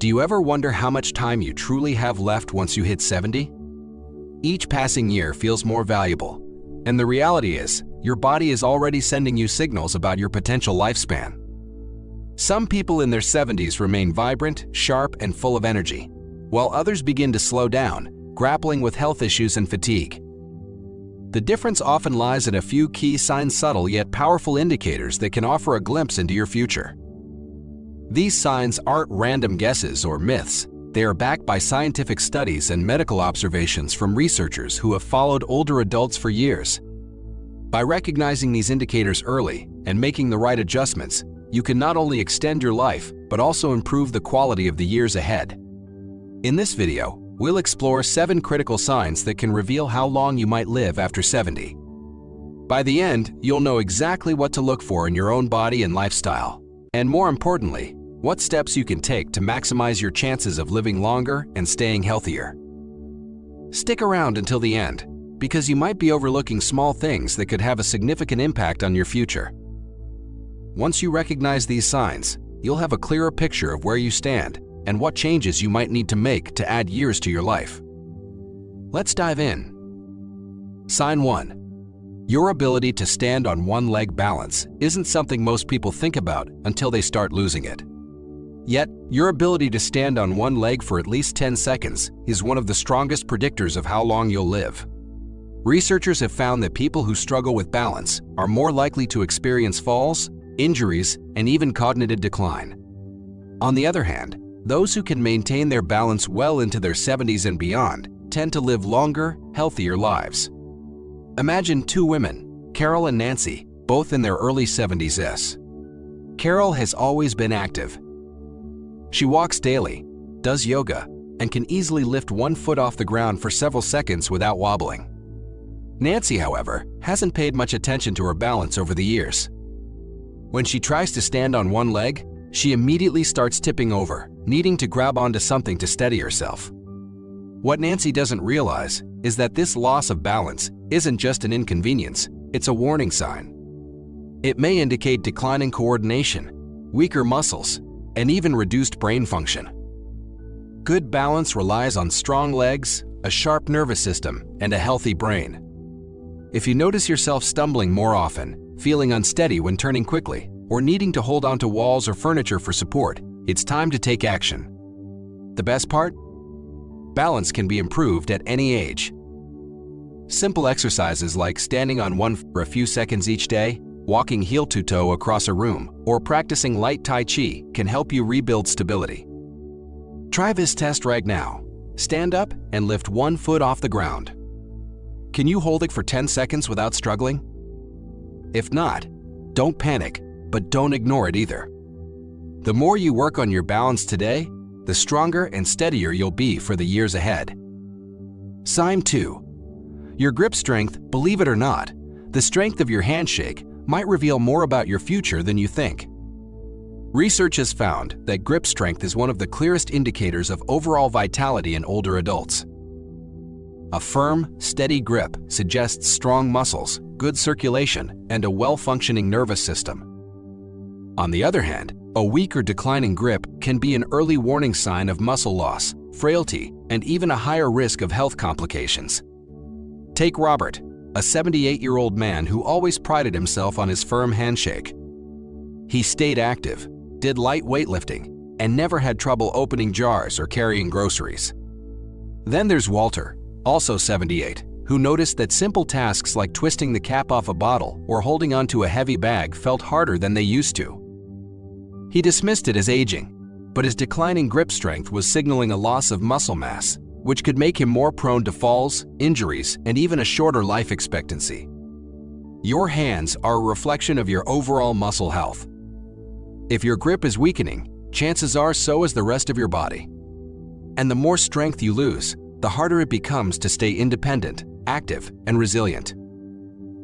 Do you ever wonder how much time you truly have left once you hit 70? Each passing year feels more valuable, and the reality is, your body is already sending you signals about your potential lifespan. Some people in their 70s remain vibrant, sharp, and full of energy, while others begin to slow down, grappling with health issues and fatigue. The difference often lies in a few key signs, subtle yet powerful indicators that can offer a glimpse into your future. These signs aren't random guesses or myths. They are backed by scientific studies and medical observations from researchers who have followed older adults for years. By recognizing these indicators early and making the right adjustments, you can not only extend your life, but also improve the quality of the years ahead. In this video, we'll explore 7 critical signs that can reveal how long you might live after 70. By the end, you'll know exactly what to look for in your own body and lifestyle, and more importantly, what steps you can take to maximize your chances of living longer and staying healthier. Stick around until the end, because you might be overlooking small things that could have a significant impact on your future. Once you recognize these signs, you'll have a clearer picture of where you stand and what changes you might need to make to add years to your life. Let's dive in. Sign 1. Your ability to stand on one leg balance isn't something most people think about until they start losing it. Yet, your ability to stand on one leg for at least 10 seconds is one of the strongest predictors of how long you'll live. Researchers have found that people who struggle with balance are more likely to experience falls, injuries, and even cognitive decline. On the other hand, those who can maintain their balance well into their 70s and beyond tend to live longer, healthier lives. Imagine 2 women, Carol and Nancy, both in their early 70s. Carol has always been active. She walks daily, does yoga, and can easily lift one foot off the ground for several seconds without wobbling. Nancy, however, hasn't paid much attention to her balance over the years. When she tries to stand on one leg, she immediately starts tipping over, needing to grab onto something to steady herself. What Nancy doesn't realize is that this loss of balance isn't just an inconvenience, it's a warning sign. It may indicate declining coordination, weaker muscles, and even reduced brain function. Good balance relies on strong legs, a sharp nervous system, and a healthy brain. If you notice yourself stumbling more often, feeling unsteady when turning quickly, or needing to hold onto walls or furniture for support, it's time to take action. The best part? Balance can be improved at any age. Simple exercises like standing on one foot for a few seconds each day, walking heel-to-toe across a room, or practicing light Tai Chi can help you rebuild stability. Try this test right now. Stand up and lift one foot off the ground. Can you hold it for 10 seconds without struggling? If not, don't panic, but don't ignore it either. The more you work on your balance today, the stronger and steadier you'll be for the years ahead. Sign 2. Your grip strength, believe it or not, the strength of your handshake might reveal more about your future than you think. Research has found that grip strength is one of the clearest indicators of overall vitality in older adults. A firm, steady grip suggests strong muscles, good circulation, and a well-functioning nervous system. On the other hand, a weak or declining grip can be an early warning sign of muscle loss, frailty, and even a higher risk of health complications. Take Robert, a 78-year-old man who always prided himself on his firm handshake. He stayed active, did light weightlifting, and never had trouble opening jars or carrying groceries. Then there's Walter, also 78, who noticed that simple tasks like twisting the cap off a bottle or holding onto a heavy bag felt harder than they used to. He dismissed it as aging, but his declining grip strength was signaling a loss of muscle mass, which could make him more prone to falls, injuries, and even a shorter life expectancy. Your hands are a reflection of your overall muscle health. If your grip is weakening, chances are so is the rest of your body. And the more strength you lose, the harder it becomes to stay independent, active, and resilient.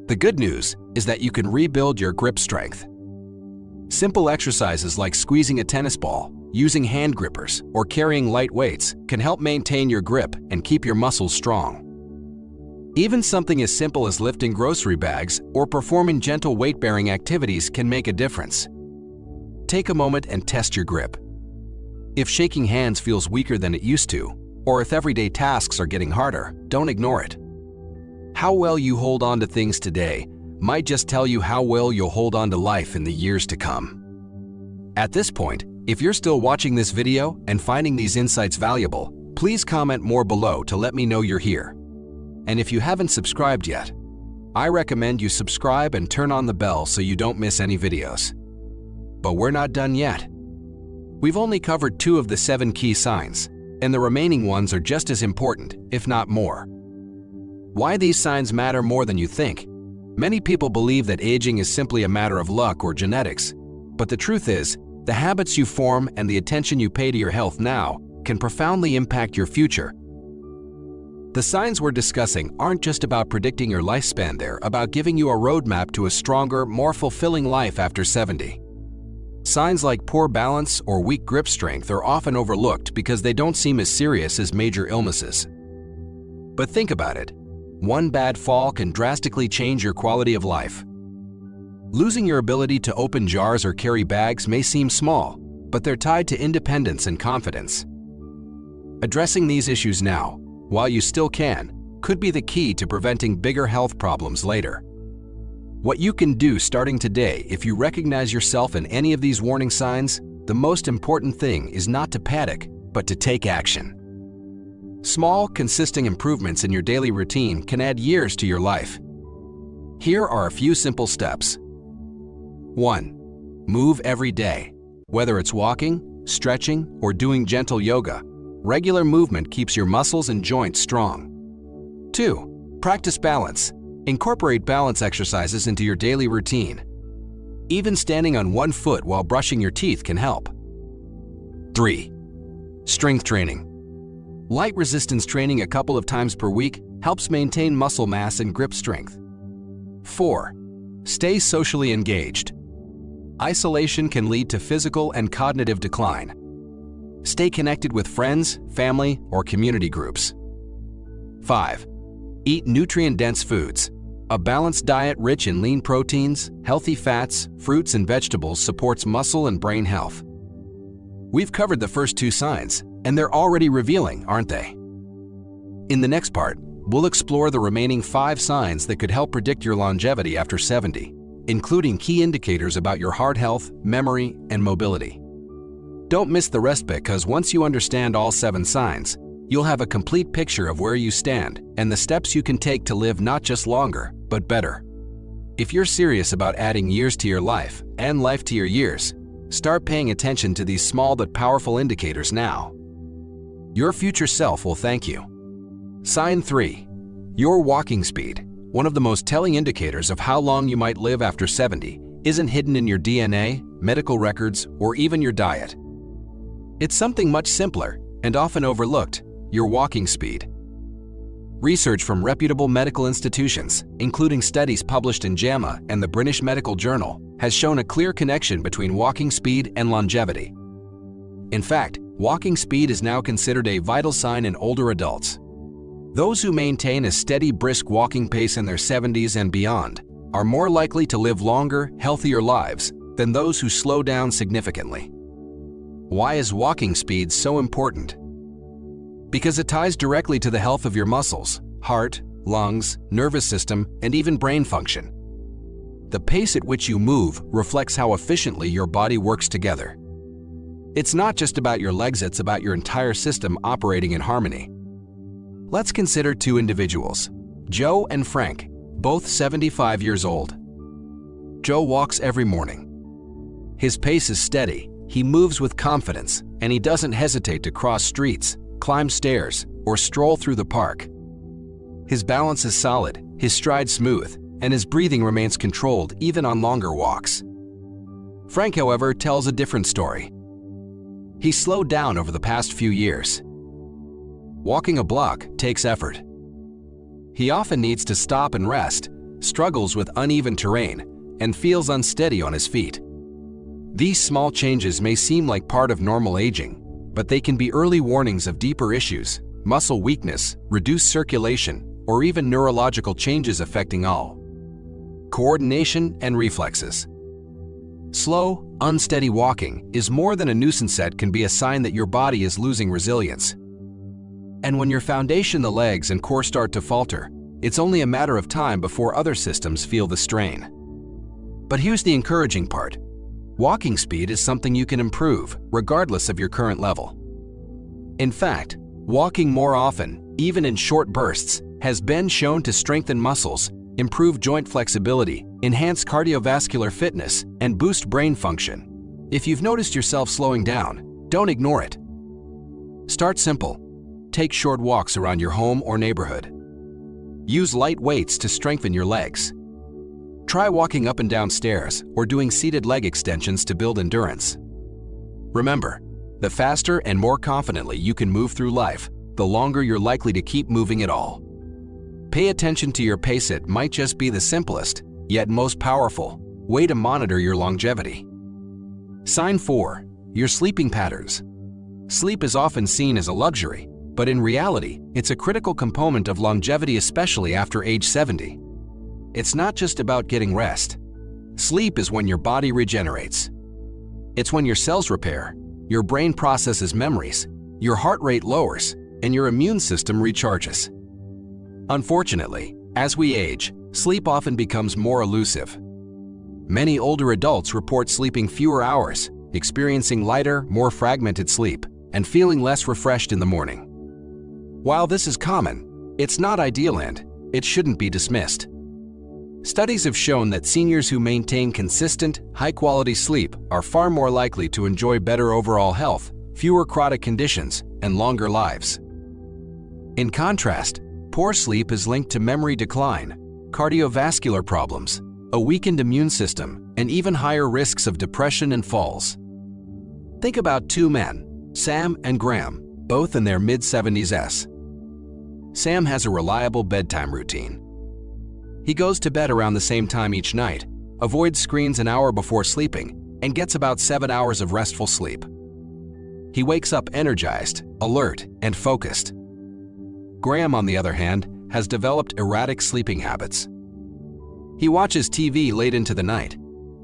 The good news is that you can rebuild your grip strength. Simple exercises like squeezing a tennis ball, using hand grippers, or carrying light weights can help maintain your grip and keep your muscles strong. Even something as simple as lifting grocery bags or performing gentle weight-bearing activities can make a difference. Take a moment and test your grip. If shaking hands feels weaker than it used to, or if everyday tasks are getting harder, don't ignore it. How well you hold on to things today might just tell you how well you'll hold on to life in the years to come. At this point, if you're still watching this video and finding these insights valuable, please comment more below to let me know you're here. And if you haven't subscribed yet, I recommend you subscribe and turn on the bell so you don't miss any videos. But we're not done yet. We've only covered 2 of the 7 key signs, and the remaining ones are just as important, if not more. Why these signs matter more than you think? Many people believe that aging is simply a matter of luck or genetics, but the truth is, the habits you form and the attention you pay to your health now can profoundly impact your future. The signs we're discussing aren't just about predicting your lifespan, they're about giving you a roadmap to a stronger, more fulfilling life after 70. Signs like poor balance or weak grip strength are often overlooked because they don't seem as serious as major illnesses. But think about it. One bad fall can drastically change your quality of life. Losing your ability to open jars or carry bags may seem small, but they're tied to independence and confidence. Addressing these issues now, while you still can, could be the key to preventing bigger health problems later. What you can do starting today if you recognize yourself in any of these warning signs, the most important thing is not to panic, but to take action. Small, consistent improvements in your daily routine can add years to your life. Here are a few simple steps. 1. Move every day. Whether it's walking, stretching, or doing gentle yoga, regular movement keeps your muscles and joints strong. 2. Practice balance. Incorporate balance exercises into your daily routine. Even standing on one foot while brushing your teeth can help. 3. Strength training. Light resistance training a couple of times per week helps maintain muscle mass and grip strength. 4. Stay socially engaged. Isolation can lead to physical and cognitive decline. Stay connected with friends, family, or community groups. 5. Eat nutrient-dense foods. A balanced diet rich in lean proteins, healthy fats, fruits, and vegetables supports muscle and brain health. We've covered the first 2 signs, and they're already revealing, aren't they? In the next part, we'll explore the remaining 5 signs that could help predict your longevity after 70, including key indicators about your heart health, memory, and mobility. Don't miss the rest because once you understand all 7 signs, you'll have a complete picture of where you stand and the steps you can take to live not just longer, but better. If you're serious about adding years to your life and life to your years, start paying attention to these small but powerful indicators now. Your future self will thank you. Sign 3. Your walking speed. One of the most telling indicators of how long you might live after 70 isn't hidden in your DNA, medical records, or even your diet. It's something much simpler and often overlooked: your walking speed. Research from reputable medical institutions, including studies published in JAMA and the British Medical Journal, has shown a clear connection between walking speed and longevity. In fact, walking speed is now considered a vital sign in older adults. Those who maintain a steady, brisk walking pace in their 70s and beyond are more likely to live longer, healthier lives than those who slow down significantly. Why is walking speed so important? Because it ties directly to the health of your muscles, heart, lungs, nervous system, and even brain function. The pace at which you move reflects how efficiently your body works together. It's not just about your legs, it's about your entire system operating in harmony. Let's consider 2 individuals, Joe and Frank, both 75 years old. Joe walks every morning. His pace is steady, he moves with confidence, and he doesn't hesitate to cross streets, climb stairs, or stroll through the park. His balance is solid, his stride smooth, and his breathing remains controlled even on longer walks. Frank, however, tells a different story. He slowed down over the past few years. Walking a block takes effort. He often needs to stop and rest, struggles with uneven terrain, and feels unsteady on his feet. These small changes may seem like part of normal aging, but they can be early warnings of deeper issues, muscle weakness, reduced circulation, or even neurological changes affecting all coordination and reflexes. Slow, unsteady walking is more than a nuisance. It can be a sign that your body is losing resilience. And when your foundation, the legs and core start to falter, it's only a matter of time before other systems feel the strain. But here's the encouraging part. Walking speed is something you can improve, regardless of your current level. In fact, walking more often, even in short bursts, has been shown to strengthen muscles, improve joint flexibility, enhance cardiovascular fitness, and boost brain function. If you've noticed yourself slowing down, don't ignore it. Start simple. Take short walks around your home or neighborhood. Use light weights to strengthen your legs. Try walking up and down stairs or doing seated leg extensions to build endurance. Remember, the faster and more confidently you can move through life, the longer you're likely to keep moving at all. Pay attention to your pace. It might just be the simplest, yet most powerful, way to monitor your longevity. Sign 4. Your sleeping patterns. Sleep is often seen as a luxury, but in reality, it's a critical component of longevity, especially after age 70. It's not just about getting rest. Sleep is when your body regenerates. It's when your cells repair, your brain processes memories, your heart rate lowers, and your immune system recharges. Unfortunately, as we age, sleep often becomes more elusive. Many older adults report sleeping fewer hours, experiencing lighter, more fragmented sleep, and feeling less refreshed in the morning. While this is common, it's not ideal and it shouldn't be dismissed. Studies have shown that seniors who maintain consistent, high-quality sleep are far more likely to enjoy better overall health, fewer chronic conditions, and longer lives. In contrast, poor sleep is linked to memory decline, cardiovascular problems, a weakened immune system, and even higher risks of depression and falls. Think about two men, Sam and Graham, both in their mid-70s. Sam has a reliable bedtime routine. He goes to bed around the same time each night, avoids screens an hour before sleeping, and gets about 7 hours of restful sleep. He wakes up energized, alert, and focused. Graham, on the other hand, has developed erratic sleeping habits. He watches TV late into the night,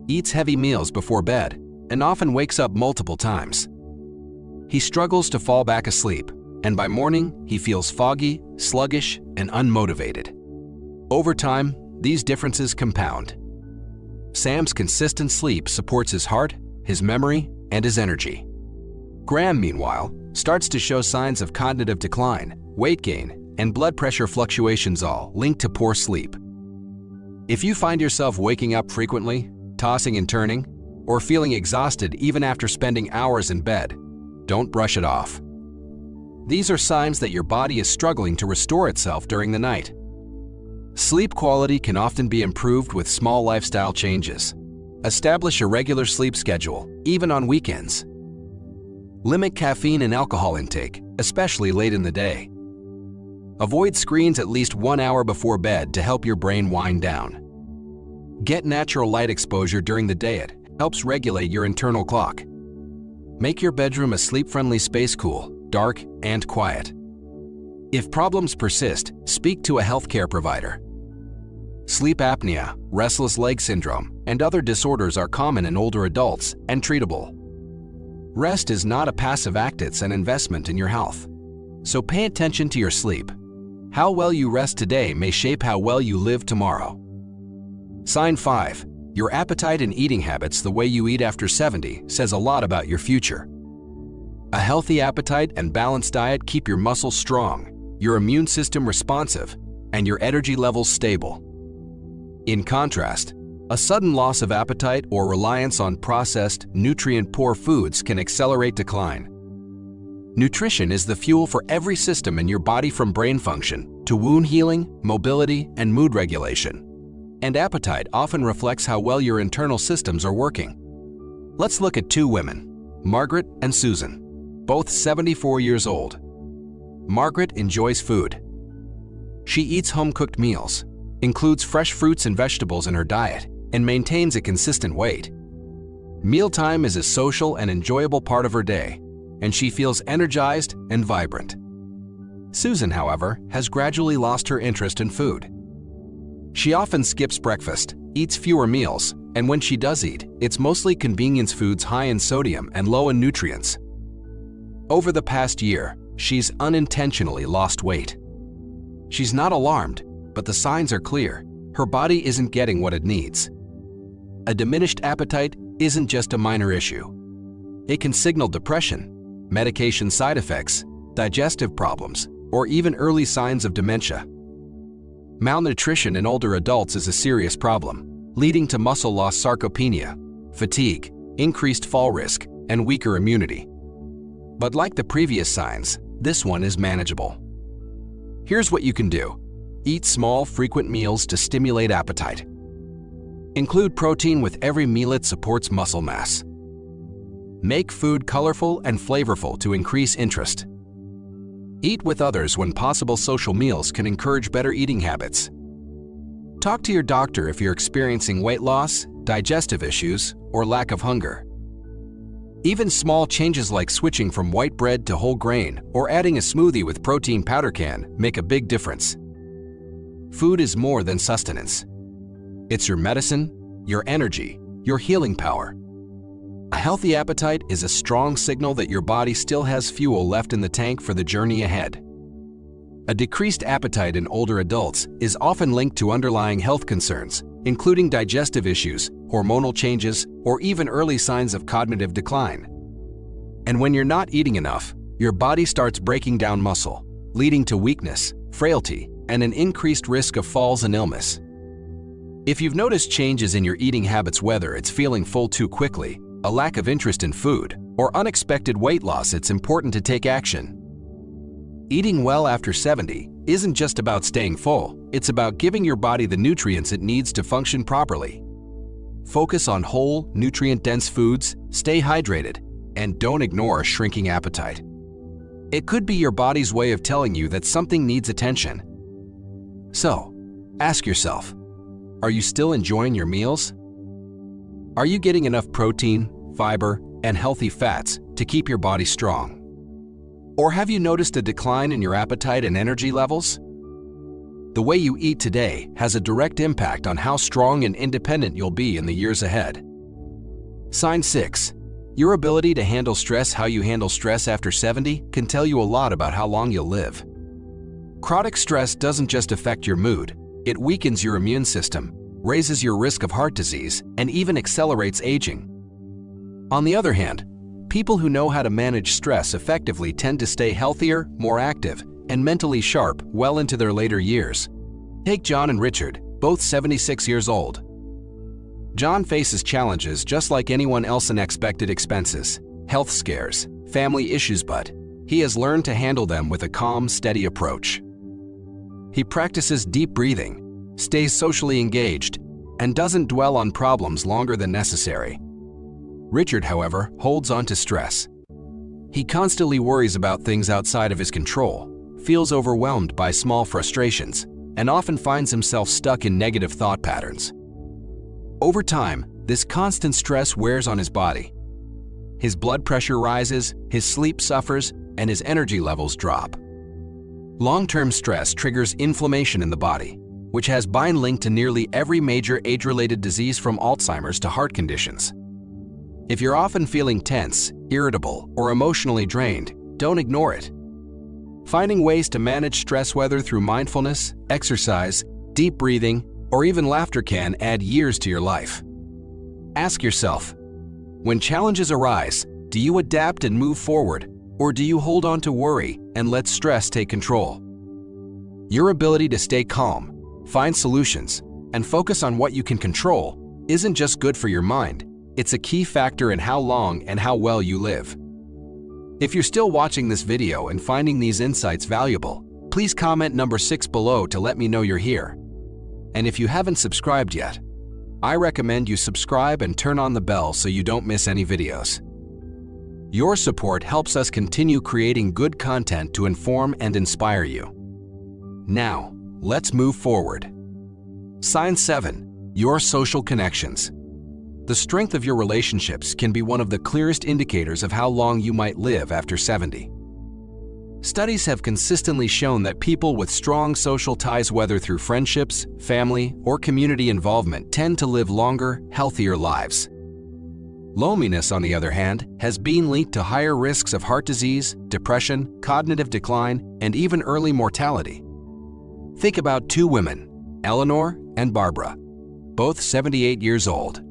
eats heavy meals before bed, and often wakes up multiple times. He struggles to fall back asleep, and by morning, he feels foggy, sluggish, and unmotivated. Over time, these differences compound. Sam's consistent sleep supports his heart, his memory, and his energy. Graham, meanwhile, starts to show signs of cognitive decline, weight gain, and blood pressure fluctuations, all linked to poor sleep. If you find yourself waking up frequently, tossing and turning, or feeling exhausted even after spending hours in bed, don't brush it off. These are signs that your body is struggling to restore itself during the night. Sleep quality can often be improved with small lifestyle changes. Establish a regular sleep schedule, even on weekends. Limit caffeine and alcohol intake, especially late in the day. Avoid screens at least 1 hour before bed to help your brain wind down. Get natural light exposure during the day. It helps regulate your internal clock. Make your bedroom a sleep-friendly space, cool, dark, and quiet. If problems persist, speak to a healthcare provider. Sleep apnea, restless leg syndrome, and other disorders are common in older adults and treatable. Rest is not a passive act, it's an investment in your health. So pay attention to your sleep. How well you rest today may shape how well you live tomorrow. Sign 5. Your appetite and eating habits. The way you eat after 70 says a lot about your future. A healthy appetite and balanced diet keep your muscles strong, your immune system responsive, and your energy levels stable. In contrast, a sudden loss of appetite or reliance on processed, nutrient-poor foods can accelerate decline. Nutrition is the fuel for every system in your body, from brain function to wound healing, mobility, and mood regulation. And appetite often reflects how well your internal systems are working. Let's look at two women, Margaret and Susan, both 74 years old. Margaret enjoys food. She eats home-cooked meals, includes fresh fruits and vegetables in her diet, and maintains a consistent weight. Mealtime is a social and enjoyable part of her day, and she feels energized and vibrant. Susan, however, has gradually lost her interest in food. She often skips breakfast, eats fewer meals, And when she does eat, it's mostly convenience foods high in sodium and low in nutrients. Over the past year, she's unintentionally lost weight. She's not alarmed, but the signs are clear. Her body isn't getting what it needs. A diminished appetite isn't just a minor issue. It can signal depression, medication side effects, digestive problems, or even early signs of dementia. Malnutrition in older adults is a serious problem, leading to muscle loss, sarcopenia, fatigue, increased fall risk, and weaker immunity. But like the previous signs, this one is manageable. Here's what you can do. Eat small, frequent meals to stimulate appetite. Include protein with every meal. It supports muscle mass. Make food colorful and flavorful to increase interest. Eat with others when possible. Social meals can encourage better eating habits. Talk to your doctor if you're experiencing weight loss, digestive issues, or lack of hunger. Even small changes like switching from white bread to whole grain or adding a smoothie with protein powder can make a big difference. Food is more than sustenance. It's your medicine, your energy, your healing power. A healthy appetite is a strong signal that your body still has fuel left in the tank for the journey ahead. A decreased appetite in older adults is often linked to underlying health concerns, including digestive issues, hormonal changes, or even early signs of cognitive decline. And when you're not eating enough, your body starts breaking down muscle, leading to weakness, frailty, and an increased risk of falls and illness. If you've noticed changes in your eating habits, whether it's feeling full too quickly, a lack of interest in food, or unexpected weight loss, it's important to take action. Eating well after 70 isn't just about staying full, it's about giving your body the nutrients it needs to function properly. Focus on whole, nutrient-dense foods, stay hydrated, and don't ignore a shrinking appetite. It could be your body's way of telling you that something needs attention. So, ask yourself, are you still enjoying your meals? Are you getting enough protein, fiber, and healthy fats to keep your body strong? Or have you noticed a decline in your appetite and energy levels? The way you eat today has a direct impact on how strong and independent you'll be in the years ahead. Sign 6. Your ability to handle stress. How you handle stress after 70 can tell you a lot about how long you'll live. Chronic stress doesn't just affect your mood, it weakens your immune system, raises your risk of heart disease, and even accelerates aging. On the other hand, people who know how to manage stress effectively tend to stay healthier, more active, and mentally sharp well into their later years. Take John and Richard, both 76 years old. John faces challenges just like anyone else: unexpected expenses, health scares, family issues, but he has learned to handle them with a calm, steady approach. He practices deep breathing, stays socially engaged, and doesn't dwell on problems longer than necessary. Richard, however, holds on to stress. He constantly worries about things outside of his control, feels overwhelmed by small frustrations, and often finds himself stuck in negative thought patterns. Over time, this constant stress wears on his body. His blood pressure rises, his sleep suffers, and his energy levels drop. Long-term stress triggers inflammation in the body, which has been linked to nearly every major age-related disease from Alzheimer's to heart conditions. If you're often feeling tense, irritable, or emotionally drained, don't ignore it. Finding ways to manage stress, whether through mindfulness, exercise, deep breathing, or even laughter, can add years to your life. Ask yourself, when challenges arise, do you adapt and move forward, or do you hold on to worry and let stress take control? Your ability to stay calm, find solutions, and focus on what you can control isn't just good for your mind, it's a key factor in how long and how well you live. If you're still watching this video and finding these insights valuable, please comment number 6 below to let me know you're here. And if you haven't subscribed yet, I recommend you subscribe and turn on the bell so you don't miss any videos. Your support helps us continue creating good content to inform and inspire you. Now, let's move forward. Sign 7. Your social connections. The strength of your relationships can be one of the clearest indicators of how long you might live after 70. Studies have consistently shown that people with strong social ties, whether through friendships, family, or community involvement, tend to live longer, healthier lives. Loneliness, on the other hand, has been linked to higher risks of heart disease, depression, cognitive decline, and even early mortality. Think about two women, Eleanor and Barbara, both 78 years old.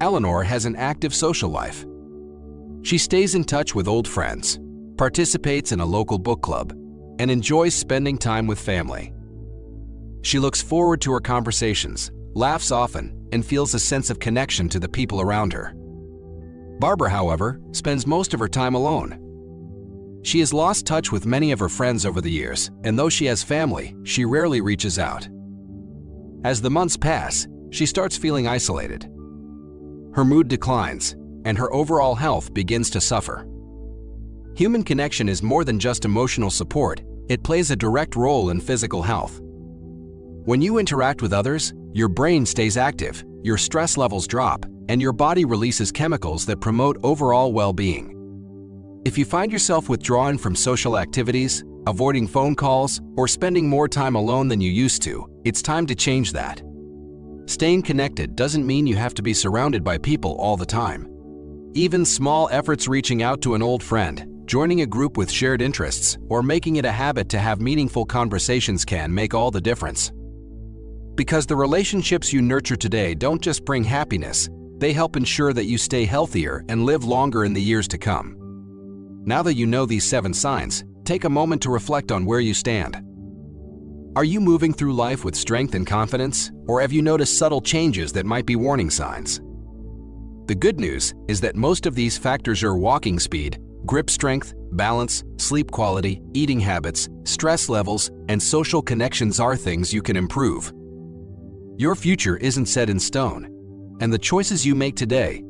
Eleanor has an active social life. She stays in touch with old friends, participates in a local book club, and enjoys spending time with family. She looks forward to her conversations, laughs often, and feels a sense of connection to the people around her. Barbara, however, spends most of her time alone. She has lost touch with many of her friends over the years, and though she has family, she rarely reaches out. As the months pass, she starts feeling isolated. Her mood declines, and her overall health begins to suffer. Human connection is more than just emotional support. It plays a direct role in physical health. When you interact with others, your brain stays active, your stress levels drop, and your body releases chemicals that promote overall well-being. If you find yourself withdrawn from social activities, avoiding phone calls, or spending more time alone than you used to, it's time to change that. Staying connected doesn't mean you have to be surrounded by people all the time. Even small efforts, reaching out to an old friend, joining a group with shared interests, or making it a habit to have meaningful conversations can make all the difference. Because the relationships you nurture today don't just bring happiness, they help ensure that you stay healthier and live longer in the years to come. Now that you know these 7 signs, take a moment to reflect on where you stand. Are you moving through life with strength and confidence, or have you noticed subtle changes that might be warning signs? The good news is that most of these factors are walking speed, grip strength, balance, sleep quality, eating habits, stress levels, and social connections are things you can improve. Your future isn't set in stone, and the choices you make today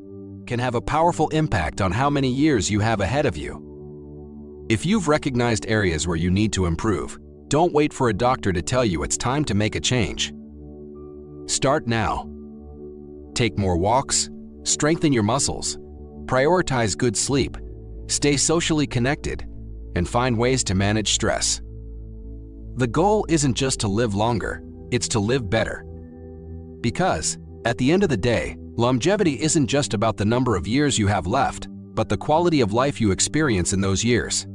can have a powerful impact on how many years you have ahead of you. If you've recognized areas where you need to improve, don't wait for a doctor to tell you it's time to make a change. Start now. Take more walks, strengthen your muscles, prioritize good sleep, stay socially connected, and find ways to manage stress. The goal isn't just to live longer, it's to live better. Because, at the end of the day, longevity isn't just about the number of years you have left, but the quality of life you experience in those years.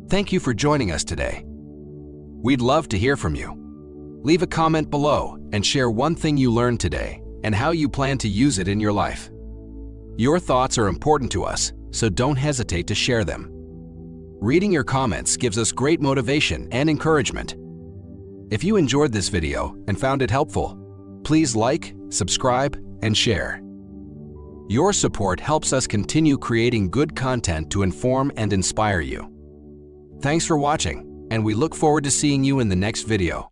Thank you for joining us today. We'd love to hear from you. Leave a comment below and share one thing you learned today and how you plan to use it in your life. Your thoughts are important to us, so don't hesitate to share them. Reading your comments gives us great motivation and encouragement. If you enjoyed this video and found it helpful, please like, subscribe, and share. Your support helps us continue creating good content to inform and inspire you. Thanks for watching, and we look forward to seeing you in the next video.